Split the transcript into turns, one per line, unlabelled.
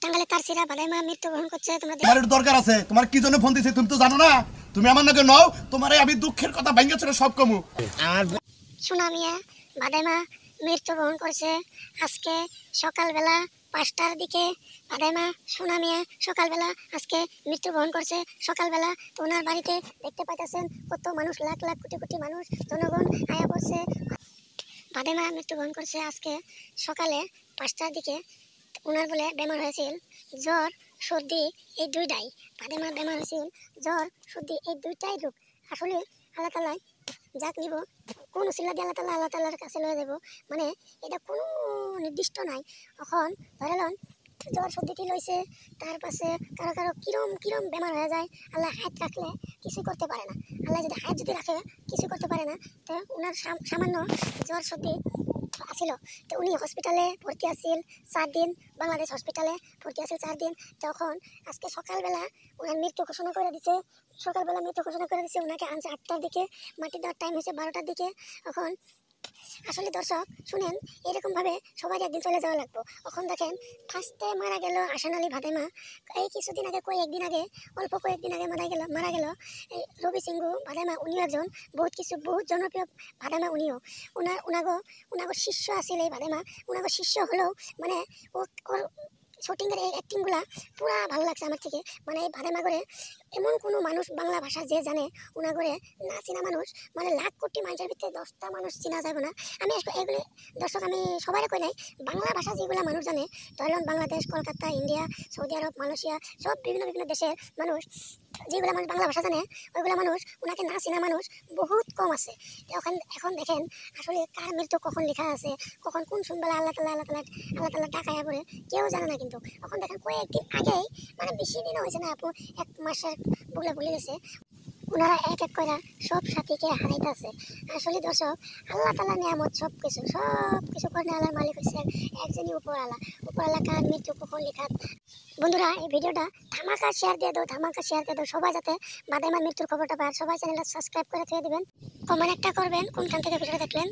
টাঙ্গালে তার সিরা বাদাইমা মৃত্যুবরণ করছে। তোমরা
তোমার একটু দরকার আছে। তোমার কি জন্য ফোন দিছি তুমি তো জানো না? তুমি আমার নাকি নও, তোমারে আমি দুঃখের কথা ভাঙ্গা ছিল সব কমু।
শোনা মিয়া, বাদাইমা মৃত্যুবরণ করছে আজকে সকালবেলা 5টার দিকে। বাদাইমা সোনা মিয়া সকালবেলা আজকে মৃত্যুবরণ করছে সকালবেলা। তো ওনার বাড়িতে দেখতে পাইতেছেন কত মানুষ, লাখ লাখ কোটি কোটি মানুষ, জনগণ আয়া পড়ছে। বাদাইমা মৃত্যুবরণ করছে আজকে সকালে 5টার দিকে। ওনার বলে বেমার হয়েছিল জ্বর সর্দি, এই দুইটাই। বাদাইমা বেমার হয়েছিল জ্বর সর্দি, এই দুইটাই রোগ। আসলে আল্লাহ তাআলা যাক নিব, কোন উসিলা দিয়ে আল্লাহ তাআলার কাছে লয়ে যাব, মানে এটা কোনো নির্দিষ্ট নাই। এখন ধরে লন জ্বর সর্দিটি লইছে, তার পাশে কারো কারো কিরম কিরম বেমার হয়ে যায়, আল্লাহ হাত রাখলে কিছু করতে পারে না। আল্লাহ যদি হাত যদি রাখে কিছু করতে পারে না। তো ওনার সামান্য জ্বর সর্দি আসিল, তো উনি হসপিটালে ভর্তি আছিল 4 দিন, বাংলাদেশ হসপিটালে ভর্তি আছিল 4 দিন। তখন আজকে সকালবেলা ওনার মৃত্যু ঘোষণা করে দিছে। সকালবেলা মৃত্যু ঘোষণা করে দিছে, ওনাকে আনছে 8টার দিকে, মাটি দেওয়ার টাইম হয়েছে 12টার দিকে। এখন আসলে দর্শক শুনেন, এরকমভাবে সবাই একদিন চলে যাওয়া লাগবো। এখন দেখেন ফার্স্টে মারা গেল আসান আলী বাদাইমা, এই কিছুদিন আগে কয়েকদিন আগে অল্প কয়েকদিন আগে মারা গেল এই রবি সিংহ বাদাইমা। উনিও একজন বহুত জনপ্রিয় বাদাইমা। উনিও উনাগো শিষ্য আছিল এই বাদাইমা। উনাগো শিষ্য হলেও মানে ওর শুটিংয়ের এই অ্যাক্টিংগুলা পুরা ভালো লাগছে আমার থেকে। মানে এই বাদাইমা করে এমন কোনো মানুষ বাংলা ভাষা যে জানে, উনা করে না চিনা মানুষ, মানে লাখ কোটি মানুষের ভিতরে 10টা মানুষ চিনা যাবে না। আমি এগুলি দর্শক আমি সবাই কই নাই, বাংলা ভাষা যেগুলো মানুষ জানে, ধরুন বাংলাদেশ, কলকাতা, ইন্ডিয়া, সৌদি আরব, মালয়েশিয়া, সব বিভিন্ন দেশের মানুষ যেগুলো মানুষ বাংলা ভাষা জানে, ওইগুলো মানুষ ওনাকে না চিনা মানুষ বহুত কম আছে। এখন দেখেন আসলে কার মৃত্যু কখন লেখা আছে, কখন কোন শুনবেলা আল্লাহ তাআলা ডাকায়া পড়ে কেউ জানে না। কিন্তু এখন দেখেন কয়েকদিন আগেই, মানে বেশি দিনও হয়েছে না আপু, 1 মাসের বলে গেছে, ওনারা এক এক করে সব সাথীকে হারাইতেছে। আসলে দর্শক আল্লাহ তাআলার নিয়ামত সব কিছু করে আল্লাহর মালিক হচ্ছে একজনই উপরওয়ালা কার মৃত্যু কখন লেখা। বন্ধুরা এই ভিডিওটা ধামাকা শেয়ার দিয়ে দাও, সবাই যাতে বাদাইমার মৃত্যুর খবরটা পায়। সবাই চ্যানেলটা সাবস্ক্রাইব করে দিয়ে দিবেন, কমেন্ট একটা করবেন কোনখান থেকে ভিডিওটা দেখলেন।